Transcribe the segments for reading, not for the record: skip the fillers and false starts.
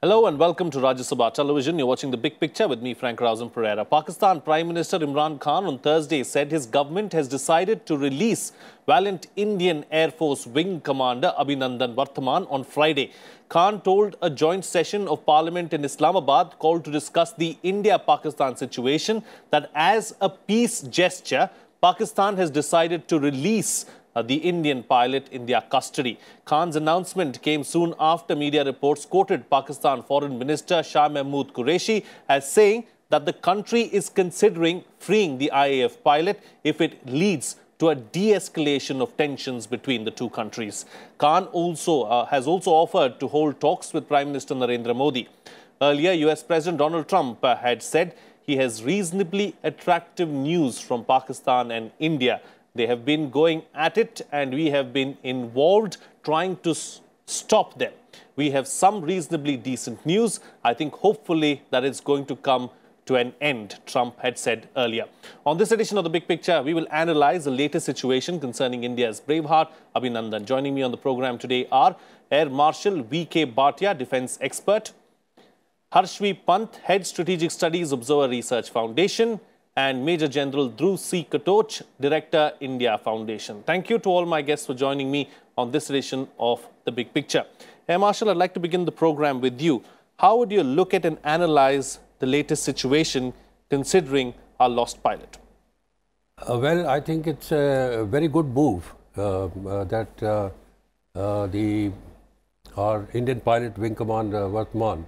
Hello and welcome to Rajya Sabha Television. You're watching The Big Picture with me, Frank Rausam Pereira. Pakistan Prime Minister Imran Khan on Thursday said his government has decided to release valiant Indian Air Force Wing Commander Abhinandan Varthaman on Friday. Khan told a joint session of Parliament in Islamabad called to discuss the India-Pakistan situation that as a peace gesture, Pakistan has decided to release the Indian pilot in their custody. Khan's announcement came soon after media reports quoted Pakistan Foreign Minister Shah Mehmood Qureshi as saying that the country is considering freeing the IAF pilot if it leads to a de-escalation of tensions between the two countries. Khan has also offered to hold talks with Prime Minister Narendra Modi. Earlier, US President Donald Trump had said he has reasonably attractive news from Pakistan and India. They have been going at it and we have been involved trying to stop them. We have some reasonably decent news. I think hopefully that it's going to come to an end, Trump had said earlier. On this edition of The Big Picture, we will analyze the latest situation concerning India's braveheart, Abhinandan. Joining me on the program today are Air Marshal V.K. Bhatia, defense expert, Harshvi Pant, Head Strategic Studies, Observer Research Foundation, and Major General Dhruv C. Katoch, Director, India Foundation. Thank you to all my guests for joining me on this edition of The Big Picture. Air Marshal, I'd like to begin the program with you. How would you look at and analyze the latest situation considering our lost pilot? Well, I think it's a very good move that our Indian pilot Wing Commander Varthaman,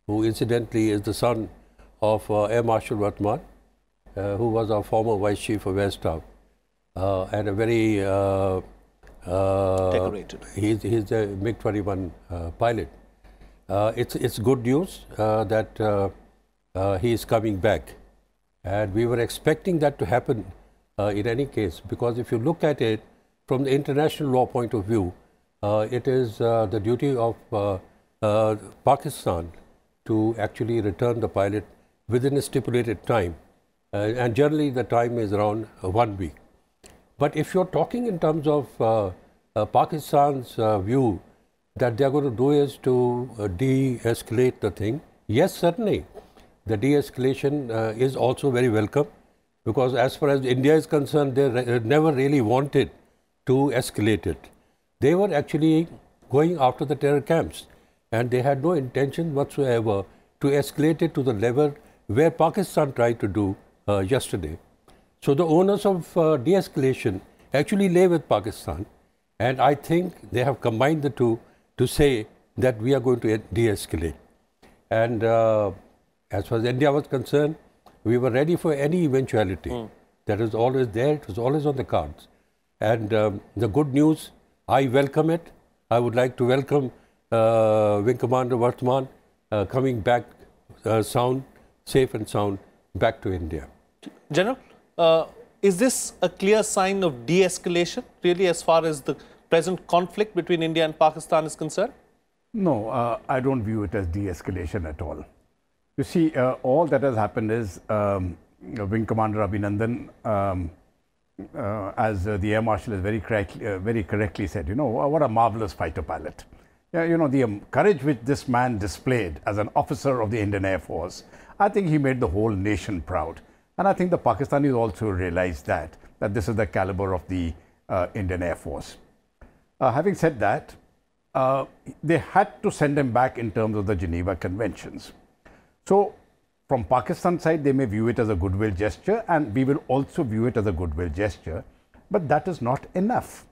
who incidentally is the son of Air Marshal Varthaman, who was our former Vice Chief of Air Staff, and a very decorated. He's a MiG-21 pilot. It's good news that he is coming back, and we were expecting that to happen in any case, because if you look at it from the international law point of view, it is the duty of Pakistan to actually return the pilot within a stipulated time. And generally the time is around 1 week. But if you're talking in terms of Pakistan's view that they're going to do is to de-escalate the thing, yes, certainly the de-escalation is also very welcome, because as far as India is concerned, they never really wanted to escalate it. They were actually going after the terror camps, and they had no intention whatsoever to escalate it to the level where Pakistan tried to do yesterday. So the onus of de-escalation actually lay with Pakistan, and I think they have combined the two to say that we are going to de-escalate. And as far as India was concerned, we were ready for any eventuality. That was always there, it was always on the cards. And the good news, I welcome it. I would like to welcome Wing Commander Varthaman coming back safe and sound, back to India. General, is this a clear sign of de-escalation, really, as far as the present conflict between India and Pakistan is concerned? No, I don't view it as de-escalation at all. You see, all that has happened is Wing Commander Abhinandan, as the Air Marshal has very correctly said, what a marvelous fighter pilot. The courage which this man displayed as an officer of the Indian Air Force, I think he made the whole nation proud. And I think the Pakistanis also realized that this is the caliber of the Indian Air Force. Having said that, they had to send him back in terms of the Geneva Conventions. So from Pakistan side, they may view it as a goodwill gesture, and we will also view it as a goodwill gesture, but that is not enough.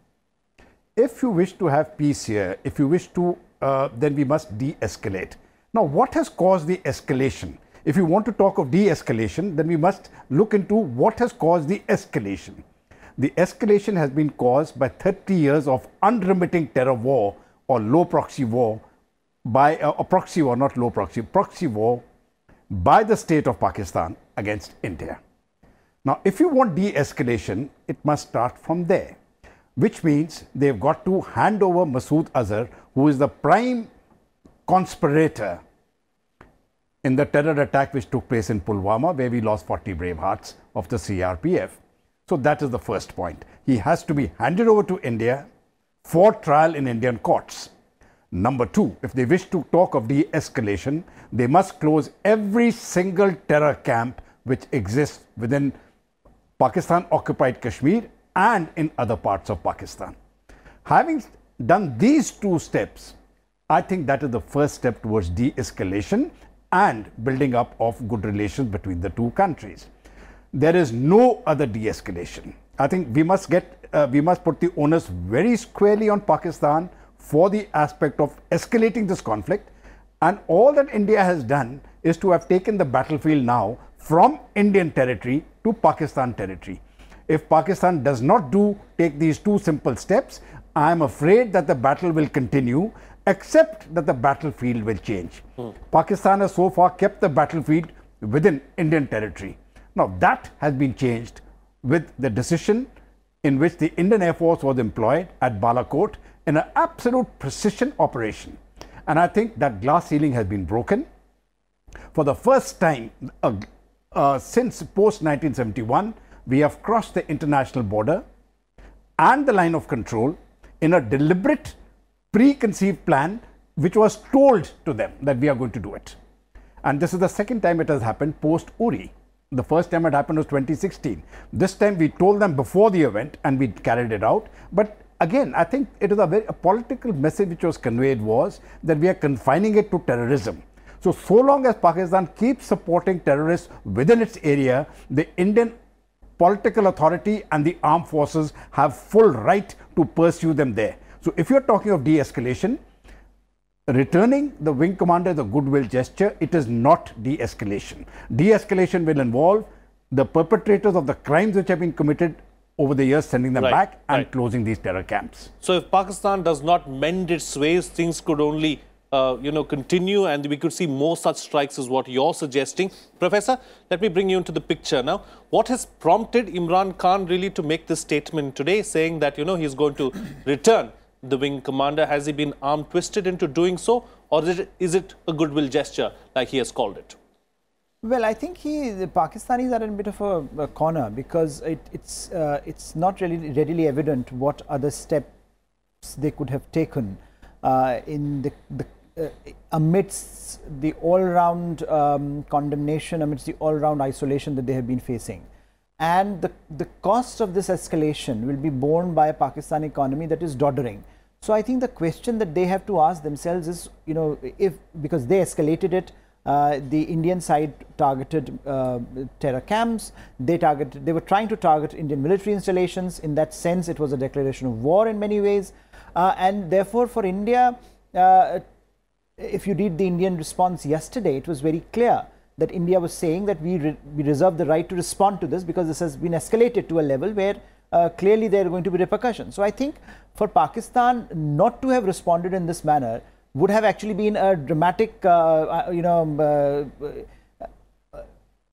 If you wish to have peace here, if you wish to, then we must de-escalate. Now, what has caused the escalation? If you want to talk of de-escalation, then we must look into what has caused the escalation. The escalation has been caused by 30 years of unremitting terror war or low proxy war by proxy war, not low proxy, proxy war by the state of Pakistan against India. Now, if you want de-escalation, it must start from there, which means they've got to hand over Masood Azhar, who is the prime conspirator in the terror attack which took place in Pulwama, where we lost 40 brave hearts of the CRPF. So that is the first point. He has to be handed over to India for trial in Indian courts. Number two, if they wish to talk of de-escalation, they must close every single terror camp which exists within Pakistan-occupied Kashmir and in other parts of Pakistan. Having done these two steps, I think that is the first step towards de-escalation and building up of good relations between the two countries. There is no other de-escalation. I think we must put the onus very squarely on Pakistan for the aspect of escalating this conflict, and all that India has done is to have taken the battlefield now from Indian territory to Pakistan territory. If Pakistan does not take these two simple steps, I am afraid that the battle will continue, except that the battlefield will change. Pakistan has so far kept the battlefield within Indian territory. Now that has been changed with the decision in which the Indian Air Force was employed at Balakot in an absolute precision operation. And I think that glass ceiling has been broken. For the first time since post-1971, we have crossed the international border and the line of control in a deliberate, preconceived plan which was told to them that we are going to do it. And this is the second time it has happened post-Uri. The first time it happened was 2016. This time we told them before the event and we carried it out. But again, I think it is a political message which was conveyed was that we are confining it to terrorism. So long as Pakistan keeps supporting terrorists within its area, the Indian political authority and the armed forces have full right to pursue them there. So if you're talking of de-escalation, returning the wing commander is a goodwill gesture. It is not de-escalation. De-escalation will involve the perpetrators of the crimes which have been committed over the years, sending them back and closing these terror camps. So if Pakistan does not mend its ways, things could only continue, and we could see more such strikes is what you're suggesting. Professor, let me bring you into the picture now. What has prompted Imran Khan really to make this statement today, saying that, he's going to return the wing commander? Has he been arm twisted into doing so, or is it a goodwill gesture like he has called it? Well, I think the Pakistanis are in a bit of a corner, because it's not really readily evident what other steps they could have taken amidst the all-round condemnation, amidst the all-round isolation that they have been facing. And the cost of this escalation will be borne by a Pakistan economy that is doddering. So I think the question that they have to ask themselves is, because they escalated it, the Indian side targeted terror camps, they were trying to target Indian military installations. In that sense, it was a declaration of war in many ways. And therefore, for India, if you read the Indian response yesterday, it was very clear that India was saying that we reserve the right to respond to this, because this has been escalated to a level where clearly there are going to be repercussions. So I think for Pakistan not to have responded in this manner would have actually been a dramatic,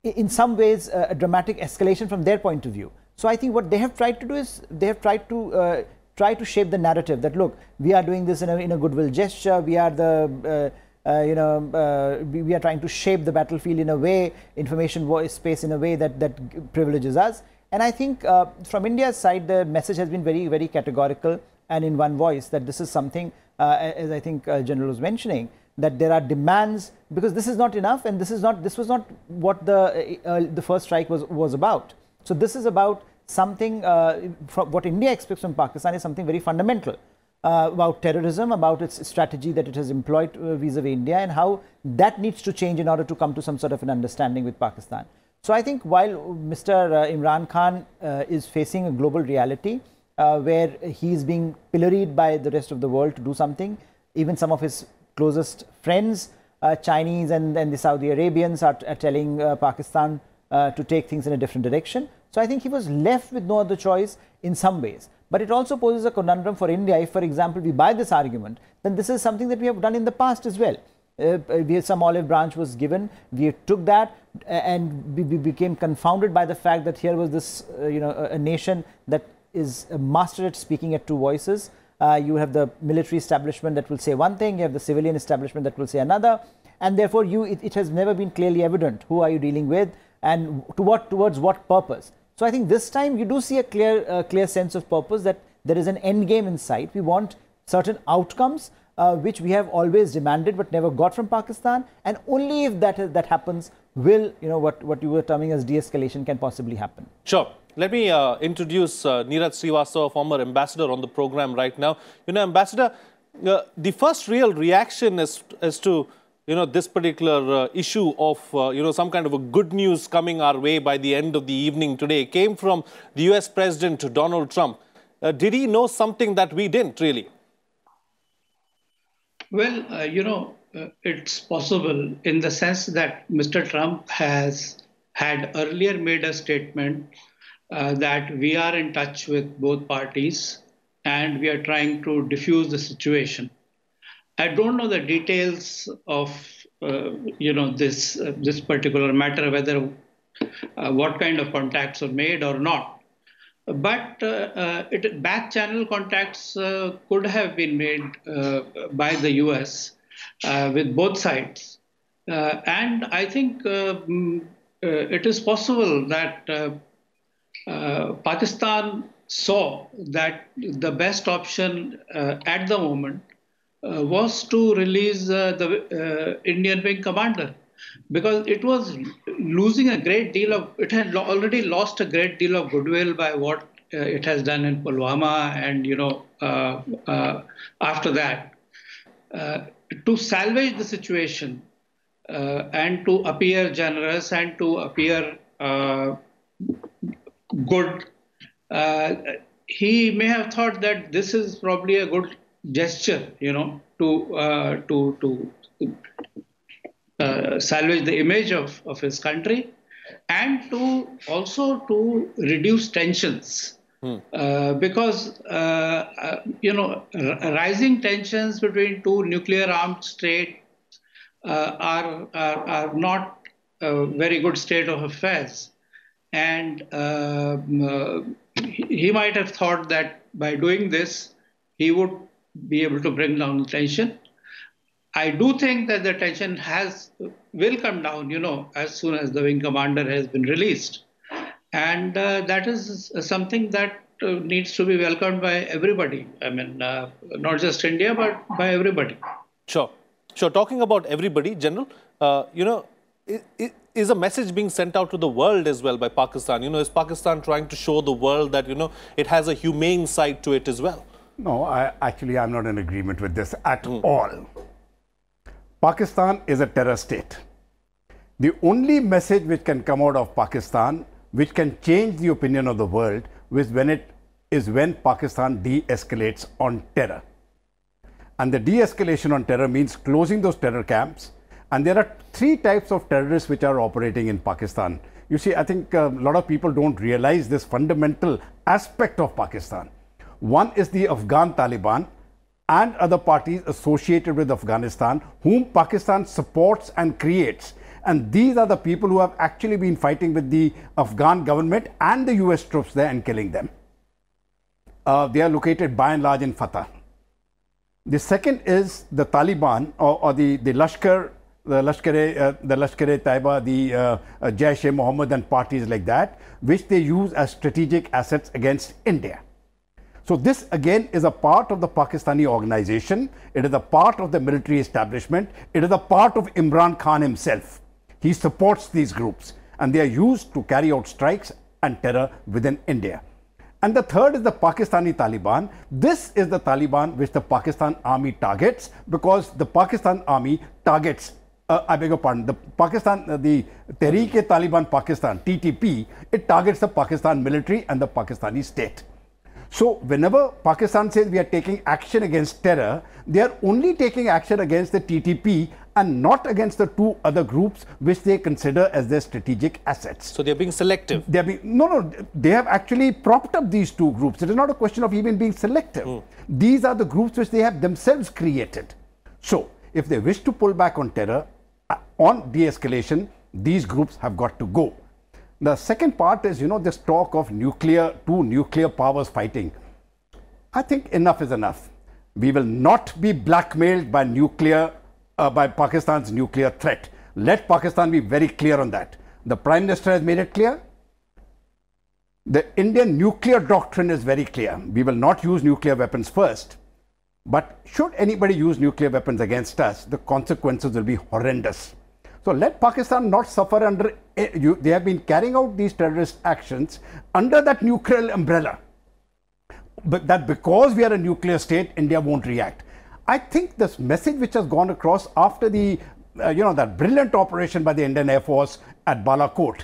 in some ways, a dramatic escalation from their point of view. So I think what they have tried to do is they have tried to shape the narrative that, look, we are doing this in a goodwill gesture. We are we are trying to shape the battlefield in a way, information space in a way that privileges us. And I think from India's side, the message has been very, very categorical and in one voice, that this is something, as I think General was mentioning, that there are demands, because this is not enough, and this was not what the first strike was about. So this is about something, what India expects from Pakistan is something very fundamental about terrorism, about its strategy that it has employed vis-a-vis India, and how that needs to change in order to come to some sort of an understanding with Pakistan. So I think while Mr. Imran Khan is facing a global reality where he is being pilloried by the rest of the world to do something, even some of his closest friends, Chinese and the Saudi Arabians, are telling Pakistan to take things in a different direction. So I think he was left with no other choice in some ways. But it also poses a conundrum for India. If, for example, we buy this argument, then this is something that we have done in the past as well. Some olive branch was given, we took that, and we became confounded by the fact that here was this, a nation that is a master at speaking at two voices. You have the military establishment that will say one thing, you have the civilian establishment that will say another, and therefore it has never been clearly evident who are you dealing with and towards what purpose. So I think this time you do see a clear sense of purpose, that there is an end game in sight. We want certain outcomes, which we have always demanded but never got from Pakistan, and only if that happens will, what you were terming as de-escalation can possibly happen. Sure. Let me introduce Neeraj Srivastava, former ambassador on the program right now. Ambassador, the first real reaction as to this particular issue of some kind of a good news coming our way by the end of the evening today came from the US President Donald Trump. Did he know something that we didn't really? Well, it's possible in the sense that Mr. Trump had earlier made a statement that we are in touch with both parties and we are trying to diffuse the situation. I don't know the details of this particular matter, whether what kind of contacts were made or not. But back channel contacts could have been made by the US with both sides. And I think it is possible that Pakistan saw that the best option at the moment was to release the Indian wing commander, because it was losing a great deal of, it had already lost a great deal of goodwill by what it has done in Pulwama and, after that. To salvage the situation and to appear generous and to appear good, he may have thought that this is probably a good gesture, to salvage the image of his country and to also to reduce tensions. Because, rising tensions between two nuclear-armed states are not a very good state of affairs. And he might have thought that by doing this, he would be able to bring down the tension. I do think that the tension will come down, as soon as the wing commander has been released. And that is something that needs to be welcomed by everybody. I mean, not just India, but by everybody. Sure. Talking about everybody, General, is a message being sent out to the world as well by Pakistan? Is Pakistan trying to show the world that, it has a humane side to it as well? No, I'm not in agreement with this at all. Pakistan is a terror state. The only message which can come out of Pakistan, which can change the opinion of the world, is when Pakistan de-escalates on terror. And the de-escalation on terror means closing those terror camps. And there are 3 types of terrorists which are operating in Pakistan. You see, I think a lot of people don't realize this fundamental aspect of Pakistan. One is the Afghan Taliban and other parties associated with Afghanistan, whom Pakistan supports and creates. And these are the people who have actually been fighting with the Afghan government and the US troops there and killing them. They are located by and large in Fatah. The second is the Taliban or the Lashkar, the Lashkar-e-Taiba, the Jaish-e-Mohammed and parties like that, which they use as strategic assets against India. So this again is a part of the Pakistani organization. It is a part of the military establishment. It is a part of Imran Khan himself. He supports these groups and they are used to carry out strikes and terror within India. And the third is the Pakistani Taliban. This is the Taliban which the Pakistan army targets, because the Pakistan army targets, I beg your pardon, the Tehreek-e-Taliban Pakistan, TTP, it targets the Pakistan military and the Pakistani state. So whenever Pakistan says we are taking action against terror, they are only taking action against the TTP and not against the 2 other groups which they consider as their strategic assets. So they are being selective. No, they have actually propped up these 2 groups. It is not a question of even being selective. These are the groups which they have themselves created. So if they wish to pull back on terror, on de-escalation, these groups have got to go. The second part is, this talk of 2 nuclear powers fighting. I think enough is enough. We will not be blackmailed by by Pakistan's nuclear threat. Let Pakistan be very clear on that. The Prime Minister has made it clear. The Indian nuclear doctrine is very clear. We will not use nuclear weapons first. But should anybody use nuclear weapons against us, the consequences will be horrendous. So let Pakistan not suffer under, they have been carrying out these terrorist actions under that nuclear umbrella. But that because we are a nuclear state, India won't react. I think this message which has gone across after the, that brilliant operation by the Indian Air Force at Balakot,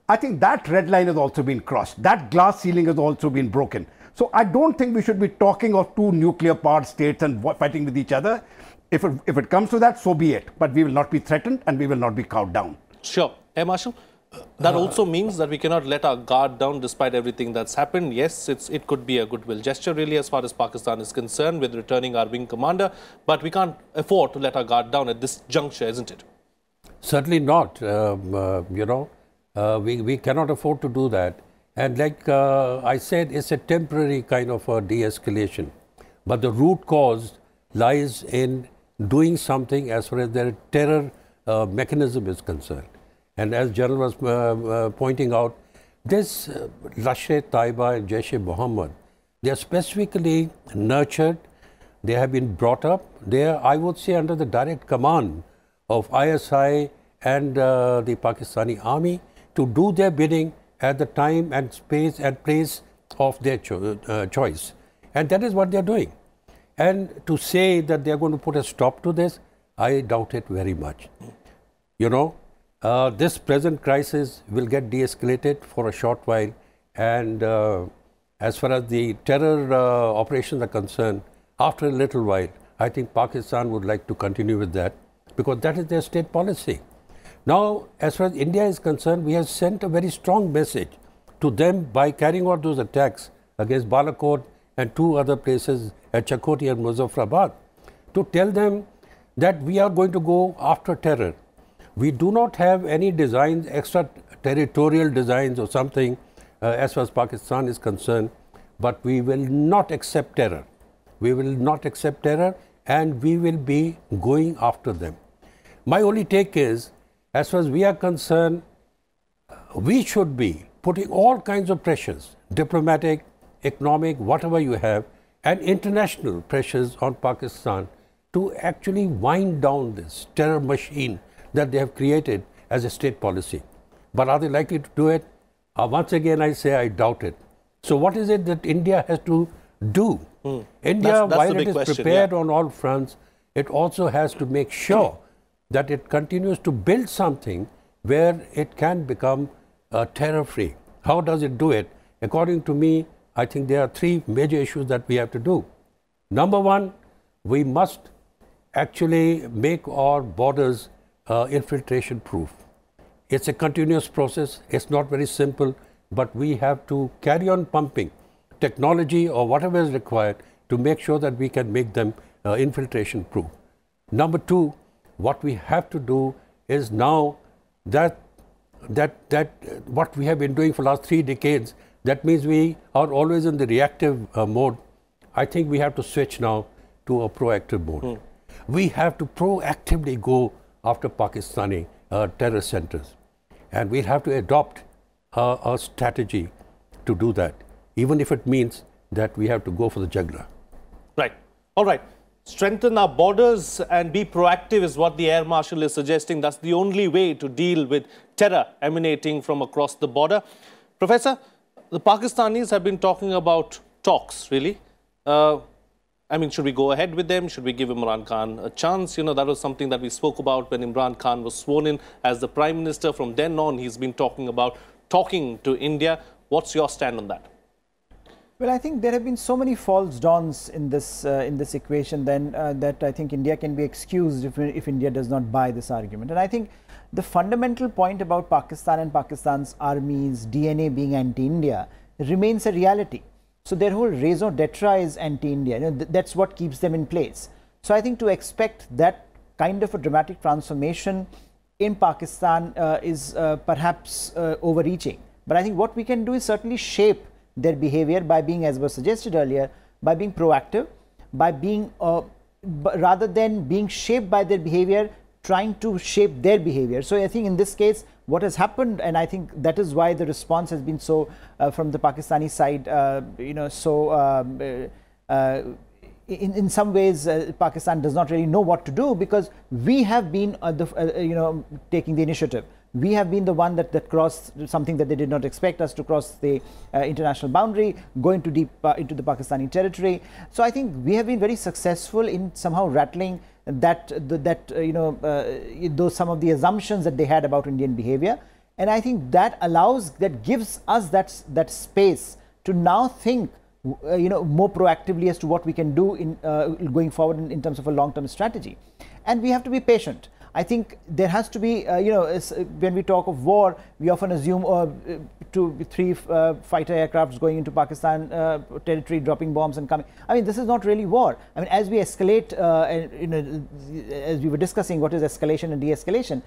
I think that red line has also been crossed. That glass ceiling has also been broken. So I don't think we should be talking of two nuclear-powered states and fighting with each other. If it comes to that, so be it. But we will not be threatened and we will not be cowed down. Sure. Air Marshal, that also means that we cannot let our guard down despite everything that's happened. Yes, it could be a goodwill gesture really as far as Pakistan is concerned with returning our wing commander. But we can't afford to let our guard down at this juncture, isn't it? Certainly not. We cannot afford to do that. And like I said, it's a temporary kind of a de-escalation. But the root cause lies in doing something as far as their terror mechanism is concerned. And as General was pointing out, this Lashkar-e-Taiba and Jaish-e-Mohammed, they are specifically nurtured, they have been brought up, they are, I would say, under the direct command of ISI and the Pakistani army to do their bidding at the time and space and place of their choice. And that is what they are doing. And to say that they are going to put a stop to this, I doubt it very much. This present crisis will get de-escalated for a short while. And as far as the terror operations are concerned, after a little while, I think Pakistan would like to continue with that because that is their state policy. Now, as far as India is concerned, we have sent a very strong message to them by carrying out those attacks against Balakot and two other places at Chakoti and Muzaffarabad to tell them that we are going to go after terror. We do not have any designs, extra territorial designs or something as far as Pakistan is concerned, but we will not accept terror. We will not accept terror and we will be going after them. My only take is, as far as we are concerned, we should be putting all kinds of pressures, diplomatic, economic, whatever you have, and international pressures on Pakistan to actually wind down this terror machine that they have created as a state policy. But are they likely to do it? Once again, I say I doubt it. So what is it that India has to do? India, that's while it is prepared on all fronts, it also has to make sure that it continues to build something where it can become terror-free. How does it do it? According to me, I think there are three major issues that we have to do. Number one, we must actually make our borders infiltration proof. It's a continuous process. It's not very simple, but we have to carry on pumping technology or whatever is required to make sure that we can make them infiltration proof. Number two, what we have to do is now that what we have been doing for the last 3 decades, that means we are always in the reactive mode. I think we have to switch now to a proactive mode. We have to proactively go after Pakistani terror centers. And we'll have to adopt a strategy to do that, even if it means that we have to go for the jugular. Right. All right. Strengthen our borders and be proactive is what the Air Marshal is suggesting. That's the only way to deal with terror emanating from across the border. Professor, the Pakistanis have been talking about talks, really. I mean, should we go ahead with them? Should we give Imran Khan a chance? That was something that we spoke about when Imran Khan was sworn in as the Prime Minister. From then on, he's been talking about talking to India. What's your stand on that? Well, I think there have been so many false dawns in this equation then that I think India can be excused if India does not buy this argument. And I think the fundamental point about Pakistan and Pakistan's army's DNA being anti-India remains a reality. So their whole raison d'etre is anti-India. That's what keeps them in place. So I think to expect that kind of a dramatic transformation in Pakistan is perhaps overreaching. But I think what we can do is certainly shape their behavior by being, as was suggested earlier, by being proactive, by being, rather than being shaped by their behavior, trying to shape their behavior. So I think in this case, what has happened, and I think that is why the response has been so, from the Pakistani side, in some ways, Pakistan does not really know what to do, because we have been taking the initiative. We have been the one that crossed something that they did not expect us to cross, the international boundary, going too deep into the Pakistani territory. So I think we have been very successful in somehow rattling those some of the assumptions that they had about Indian behavior, and I think that gives us that space to now think more proactively as to what we can do in going forward in terms of a long-term strategy. And we have to be patient. I think there has to be, when we talk of war, we often assume 2-3 fighter aircrafts going into Pakistan territory, dropping bombs and coming. I mean, this is not really war. I mean, as we escalate, as we were discussing, what is escalation and de-escalation,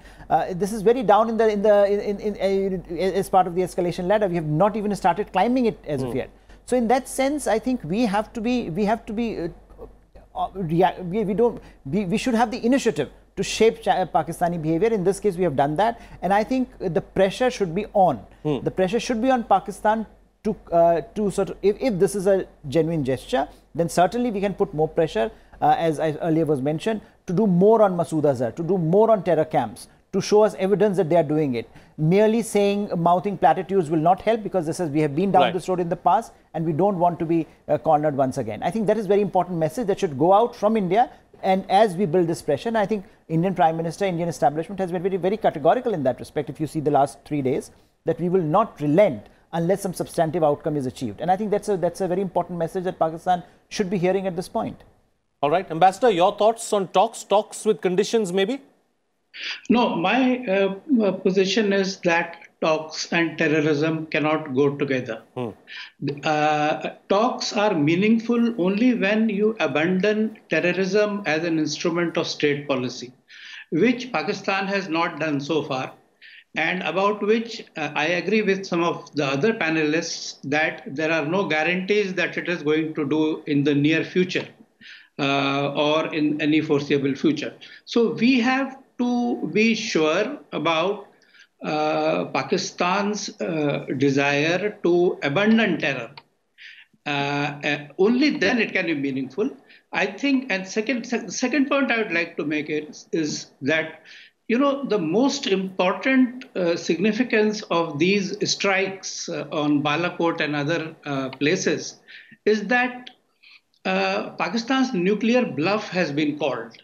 this is very down as part of the escalation ladder. We have not even started climbing it as of yet. So, in that sense, I think we should have the initiative to shape Pakistani behavior. In this case, we have done that, and I think the pressure should be on. The pressure should be on Pakistan to sort of, if this is a genuine gesture, then certainly we can put more pressure, as earlier was mentioned, to do more on Masood Azhar, to do more on terror camps, to show us evidence that they are doing it. Merely mouthing platitudes will not help, because we have been down this road in the past, and we don't want to be cornered once again. I think that is a very important message that should go out from India. And as we build this pressure, and I think Indian Prime Minister, Indian establishment has been very, very categorical in that respect. If you see the last 3 days, that we will not relent unless some substantive outcome is achieved. And I think that's a very important message that Pakistan should be hearing at this point. All right, Ambassador, your thoughts on talks with conditions maybe? No, my position is that talks and terrorism cannot go together. Talks are meaningful only when you abandon terrorism as an instrument of state policy, which Pakistan has not done so far, and about which I agree with some of the other panelists that there are no guarantees that it is going to do in the near future or in any foreseeable future. So we have to be sure about Pakistan's desire to abandon terror. Only then it can be meaningful. I think, and second point I would like to make is that, the most important significance of these strikes on Balakot and other places is that Pakistan's nuclear bluff has been called,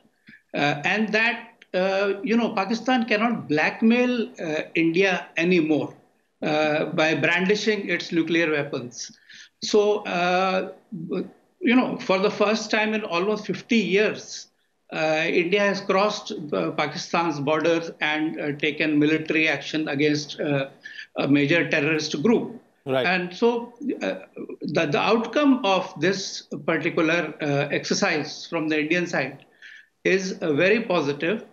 and that Pakistan cannot blackmail India anymore by brandishing its nuclear weapons. So, for the first time in almost 50 years, India has crossed Pakistan's borders and taken military action against a major terrorist group. Right. And so the outcome of this particular exercise from the Indian side is very positive.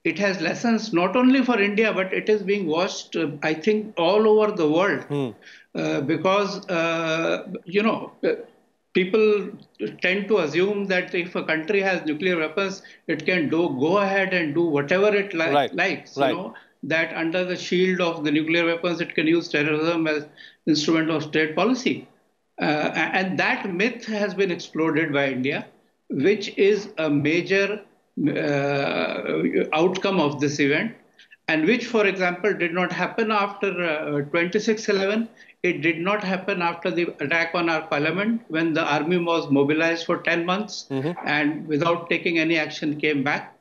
It has lessons not only for India, but it is being watched, I think, all over the world. Because, people tend to assume that if a country has nuclear weapons, it can go ahead and do whatever it likes. That under the shield of the nuclear weapons, it can use terrorism as instrument of state policy. And that myth has been exploded by India, which is a major outcome of this event, and which, for example, did not happen after 26/11. It did not happen after the attack on our parliament, when the army was mobilized for 10 months and without taking any action came back.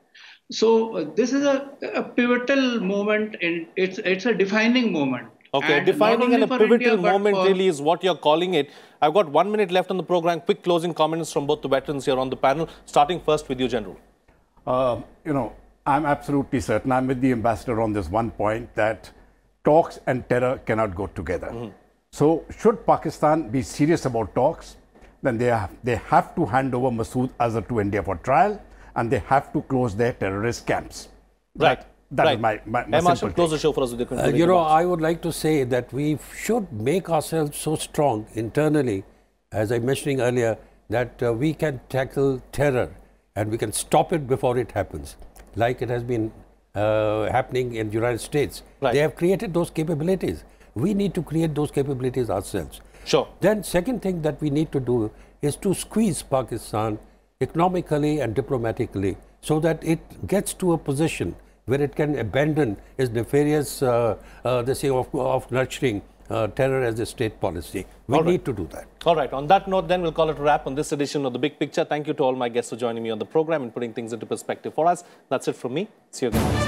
So this is a pivotal moment. It's a defining moment. Okay, defining and a pivotal moment really is what you're calling it. I've got 1 minute left on the program. Quick closing comments from both the veterans here on the panel, starting first with you, General. I'm absolutely certain, I'm with the ambassador on this one point, that talks and terror cannot go together. So should Pakistan be serious about talks, then they have to hand over Masood Azhar to India for trial, and they have to close their terrorist camps. Right. That is my simple close the show for us with your I would like to say that we should make ourselves so strong internally, as I mentioned earlier, that we can tackle terror and we can stop it before it happens, like it has been happening in the United States. They have created those capabilities. We need to create those capabilities ourselves. Sure. Then second thing that we need to do is to squeeze Pakistan economically and diplomatically, so that it gets to a position where it can abandon its nefarious of nurturing terror as a state policy. We need to do that. All right. On that note, then, we'll call it a wrap on this edition of The Big Picture. Thank you to all my guests for joining me on the program and putting things into perspective for us. That's it from me. See you again.